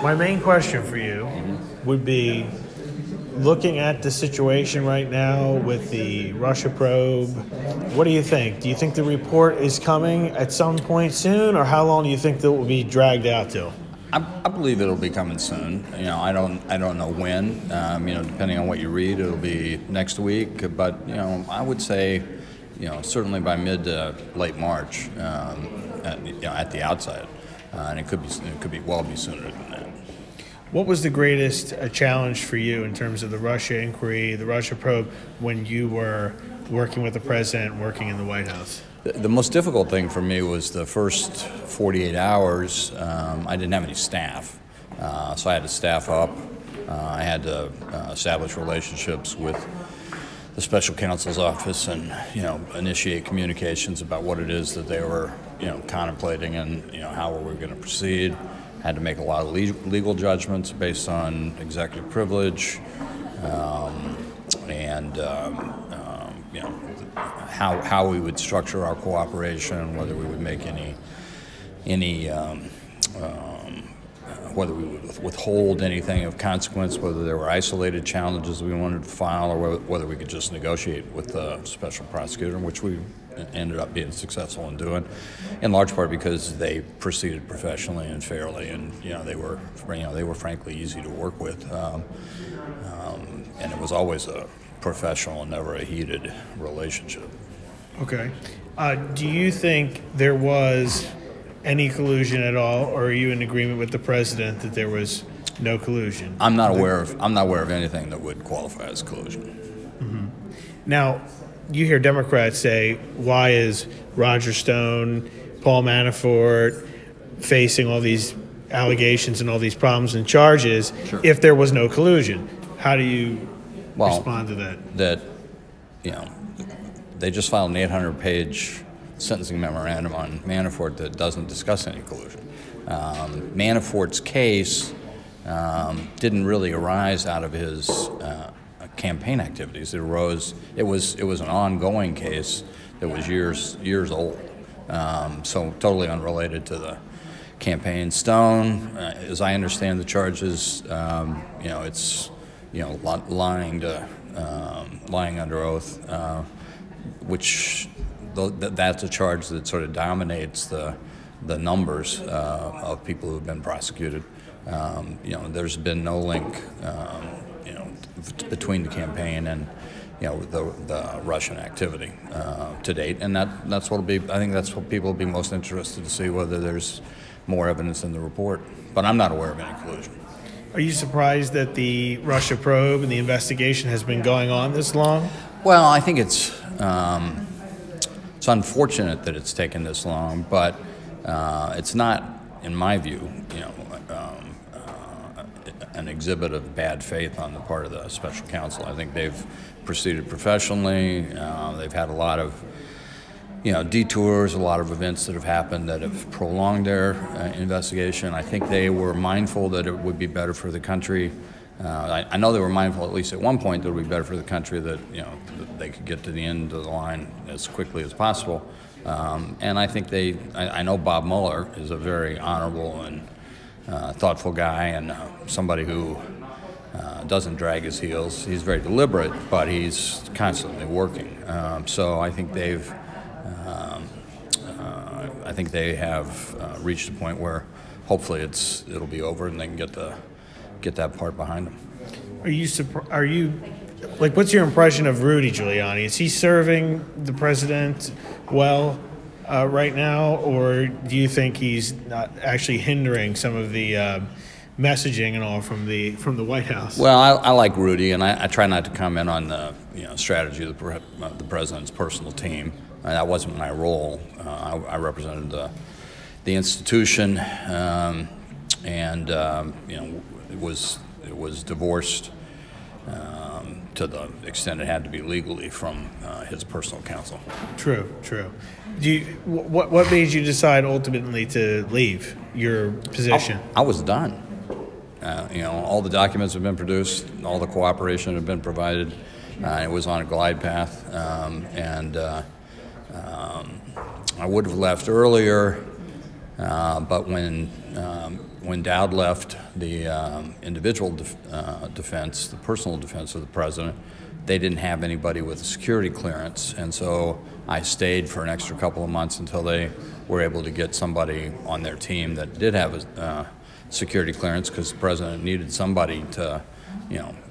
My main question for you would be, looking at the situation right now with the Russia probe, what do you think? Do you think the report is coming at some point soon, or how long do you think that will be dragged out till? I believe it'll be coming soon. I don't know when. Depending on what you read, it'll be next week. But I would say, certainly by mid to late March, at the outset, and it could be sooner than that. What was the greatest challenge for you in terms of the Russia inquiry, the Russia probe, when you were working with the president, working in the White House? The most difficult thing for me was the first 48 hours. I didn't have any staff, so I had to staff up. I had to establish relationships with the special counsel's office and initiate communications about what it is that they were contemplating and how were we going to proceed. Had to make a lot of legal judgments based on executive privilege, and how we would structure our cooperation, whether we would make whether we would withhold anything of consequence, whether there were isolated challenges we wanted to file, or whether we could just negotiate with the special prosecutor, which we ended up being successful in doing, in large part because they proceeded professionally and fairly, and they were frankly easy to work with, and it was always a professional and never a heated relationship. Okay. Do you think there was any collusion at all, or are you in agreement with the president that there was no collusion? I'm not aware of anything that would qualify as collusion. Mm-hmm. Now, you hear Democrats say, why is Roger Stone, Paul Manafort facing all these allegations and all these problems and charges if there was no collusion? How do you respond to that? They just filed an 800-page sentencing memorandum on Manafort that doesn't discuss any collusion. Manafort's case didn't really arise out of his campaign activities. It was an ongoing case that was years old, so totally unrelated to the campaign. Stone, as I understand the charges, it's lying under oath, which that's a charge that sort of dominates the numbers of people who have been prosecuted. There's been no link, between the campaign and the Russian activity to date, and that's what'll be. I think that's what people will be most interested to see, whether there's more evidence in the report. But I'm not aware of any collusion. Are you surprised that the Russia probe and the investigation has been going on this long? Well, I think it's unfortunate that it's taken this long, but it's not, in my view, an exhibit of bad faith on the part of the special counsel. I think they've proceeded professionally. They've had a lot of detours, a lot of events that have happened that have prolonged their investigation. I think they were mindful that it would be better for the country. I know they were mindful, at least at one point, that it would be better for the country that that they could get to the end of the line as quickly as possible. And I think I know Bob Mueller is a very honorable and thoughtful guy, and somebody who doesn't drag his heels. He's very deliberate, but he's constantly working. So I think they have reached a point where hopefully it'll be over and they can get that part behind them. Are you what's your impression of Rudy Giuliani? Is he serving the president well right now, or do you think he's not actually hindering some of the messaging and all from the White House? Well, I like Rudy, and I try not to comment on the strategy of the president's personal team. That wasn't my role. I represented the institution, and it was divorced to the extent it had to be legally from his personal counsel. True. What made you decide ultimately to leave your position? I was done. All the documents have been produced, all the cooperation had been provided. It was on a glide path, and I would have left earlier, but when when Dowd left the individual defense, the personal defense of the president, they didn't have anybody with a security clearance, and so I stayed for an extra couple of months until they were able to get somebody on their team that did have a security clearance, because the president needed somebody to,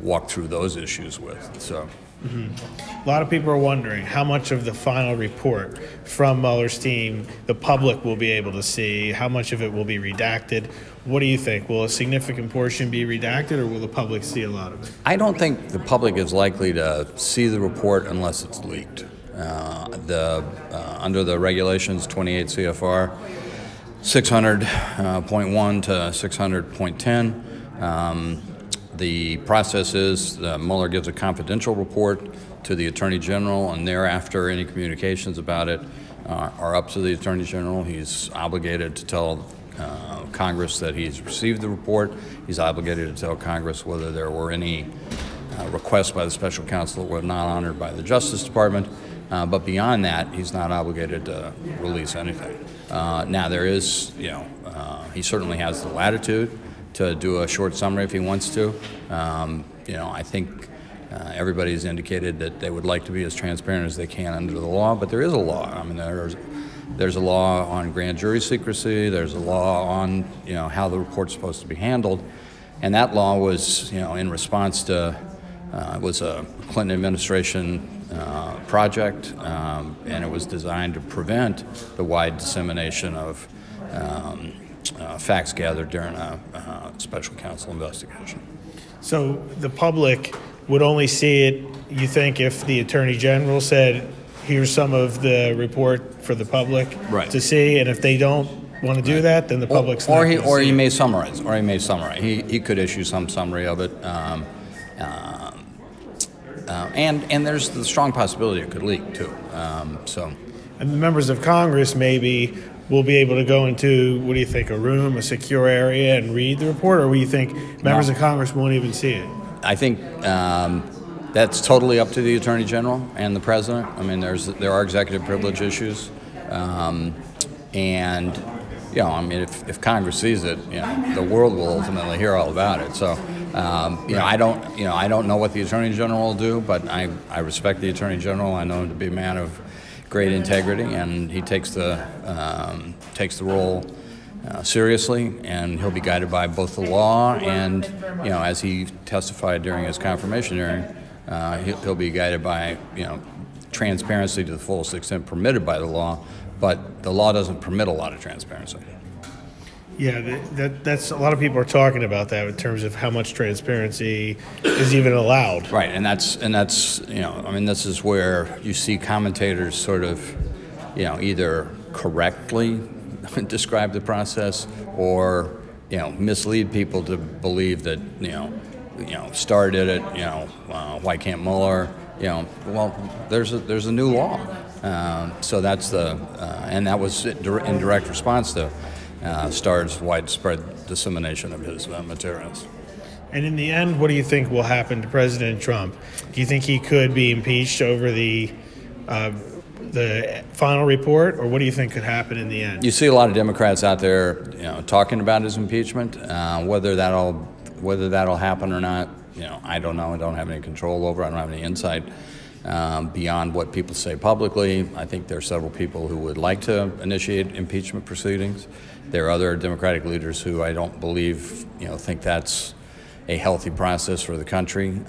walk through those issues with. So. A lot of people are wondering how much of the final report from Mueller's team the public will be able to see, how much of it will be redacted. What do you think? Will a significant portion be redacted, or will the public see a lot of it? I don't think the public is likely to see the report unless it's leaked. Under the regulations, 28 CFR 600.1 to 600.10, the process is Mueller gives a confidential report to the Attorney General, and thereafter any communications about it are up to the Attorney General. He's obligated to tell Congress that he's received the report. He's obligated to tell Congress whether there were any requests by the special counsel that were not honored by the Justice Department. But beyond that, he's not obligated to release anything. Now, there is, he certainly has the latitude to do a short summary if he wants to. I think everybody's indicated that they would like to be as transparent as they can under the law, but there is a law. I mean, there's a law on grand jury secrecy. There's a law on, how the report's supposed to be handled, and that law was, in response to, it was a Clinton administration project, and it was designed to prevent the wide dissemination of facts gathered during a special counsel investigation. So the public would only see it, you think, if the Attorney General said, here's some of the report for the public to see, and if they don't want to do that, then the public's not going to see it. He may summarize, He could issue some summary of it. And there's the strong possibility it could leak, too. And the members of Congress maybe will be able to go into, what do you think, a room, a secure area, and read the report, or do you think members of Congress won't even see it? I think that's totally up to the Attorney General and the President. I mean, there are executive privilege issues, and if Congress sees it, the world will ultimately hear all about it. So, I don't know what the Attorney General will do, but I respect the Attorney General. I know him to be a man of great integrity, and he takes the role seriously, and he'll be guided by both the law and, as he testified during his confirmation hearing, he'll be guided by, transparency to the fullest extent permitted by the law, but the law doesn't permit a lot of transparency. Yeah, that's a lot of people are talking about that in terms of how much transparency is even allowed. Right, and that's this is where you see commentators sort of, either correctly describe the process or, mislead people to believe that, Starr did it, why can't Mueller? Well, there's a new law, so that's and that was in direct response to Starr's widespread dissemination of his materials. And in the end, what do you think will happen to President Trump? Do you think he could be impeached over the final report, or what do you think could happen in the end? You see a lot of Democrats out there, talking about his impeachment. Whether that'll happen or not, I don't know. I don't have any control over it. I don't have any insight beyond what people say publicly. I think there are several people who would like to initiate impeachment proceedings. There are other Democratic leaders who I don't believe, think that's a healthy process for the country.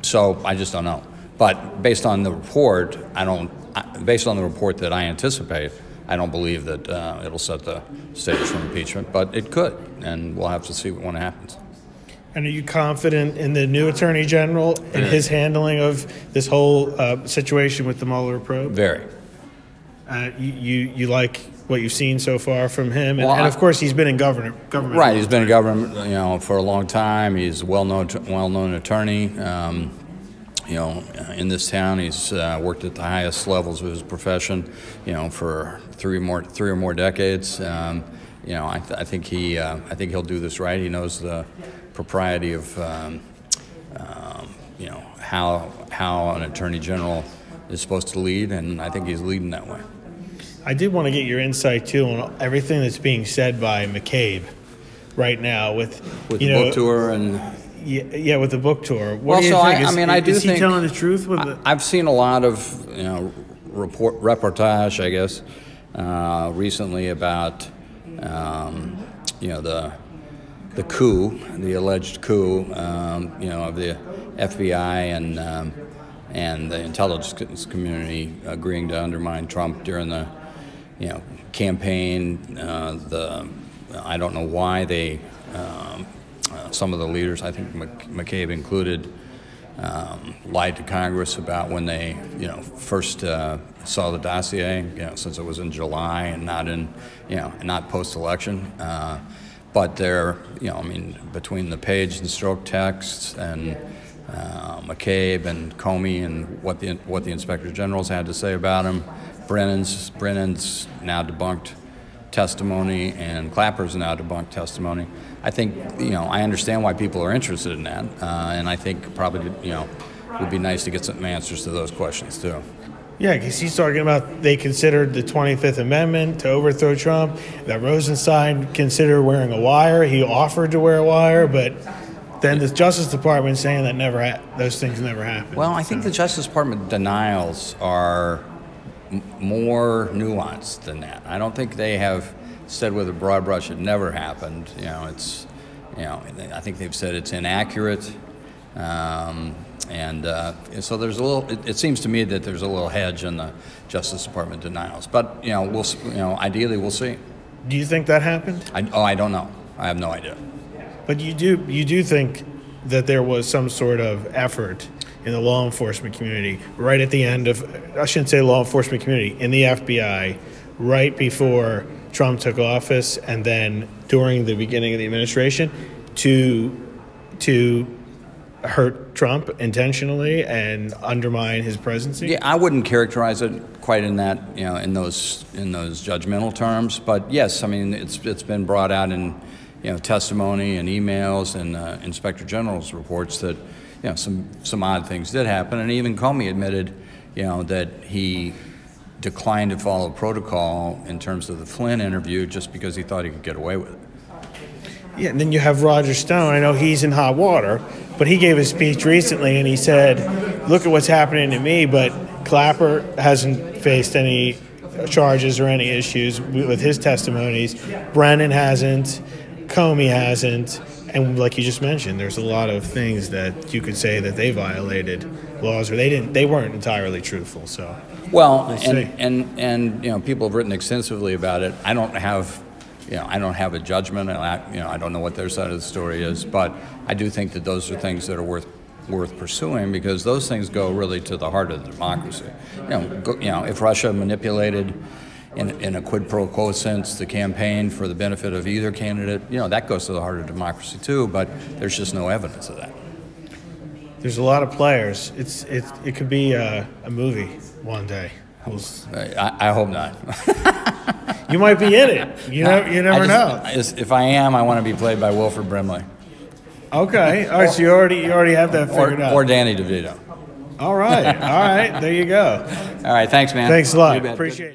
So I just don't know. But based on the report, that I anticipate, I don't believe that it'll set the stage for impeachment. But it could, and we'll have to see when it happens. And are you confident in the new Attorney General and his handling of this whole situation with the Mueller probe? Very. You like what you've seen so far from him, and of course he's been in government. Right, he's been in government, for a long time. He's a well-known attorney. In this town, he's worked at the highest levels of his profession, for three or more decades. I think he'll do this right. He knows the propriety of, how an attorney general is supposed to lead, and I think he's leading that way. I did want to get your insight too on everything that's being said by McCabe right now with the book tour and. Yeah, with the book tour. What do you so think? Is he telling the truth with it? I've seen a lot of reportage, I guess, recently about the coup, the alleged coup, of the FBI and the intelligence community agreeing to undermine Trump during the campaign. I don't know why they. Some of the leaders, I think McCabe included, lied to Congress about when they, first saw the dossier, since it was in July and not in, not post-election. But they're, between the page and stroke texts and McCabe and Comey and what the Inspector General's had to say about him, Brennan's now debunked testimony and Clapper's now debunked testimony. I think, I understand why people are interested in that, and I think probably, it would be nice to get some answers to those questions too. Yeah, because he's talking about they considered the 25th Amendment to overthrow Trump, that Rosenstein considered wearing a wire. He offered to wear a wire, but then the Justice Department saying that those things never happened. Well, I think the Justice Department denials are more nuanced than that. I don't think they have said with a broad brush it never happened. I think they've said it's inaccurate, so there's a little. It seems to me that there's a little hedge in the Justice Department denials. But ideally we'll see. Do you think that happened? I don't know. I have no idea. But you do think that there was some sort of effort in the law enforcement community right at the end of, I shouldn't say law enforcement community, in the FBI, right before Trump took office and then during the beginning of the administration to hurt Trump intentionally and undermine his presidency? Yeah, I wouldn't characterize it quite in that, in those judgmental terms. But yes, it's been brought out in testimony and emails and Inspector General's reports that some odd things did happen, and even Comey admitted that he declined to follow protocol in terms of the Flynn interview just because he thought he could get away with it. Yeah, and then you have Roger Stone. I know he's in hot water, but he gave a speech recently and he said, look at what's happening to me, but Clapper hasn't faced any charges or any issues with his testimonies. Brennan hasn't. Comey hasn't. And like you just mentioned, there's a lot of things that you could say that they violated laws or they weren't entirely truthful. So well, and people have written extensively about it. I don't have a judgment, and I don't know what their side of the story is, but I do think that those are things that are worth pursuing because those things go really to the heart of the democracy. If Russia manipulated in a quid pro quo sense the campaign for the benefit of either candidate, that goes to the heart of democracy too, but there's just no evidence of that. There's a lot of players. It could be a movie one day. I hope not. You might be in it. You never know. If I am, I want to be played by Wilford Brimley. Okay. All right. So you already have that figured out. Or Danny DeVito. All right. There you go. All right. Thanks, man. Thanks a lot. Appreciate it.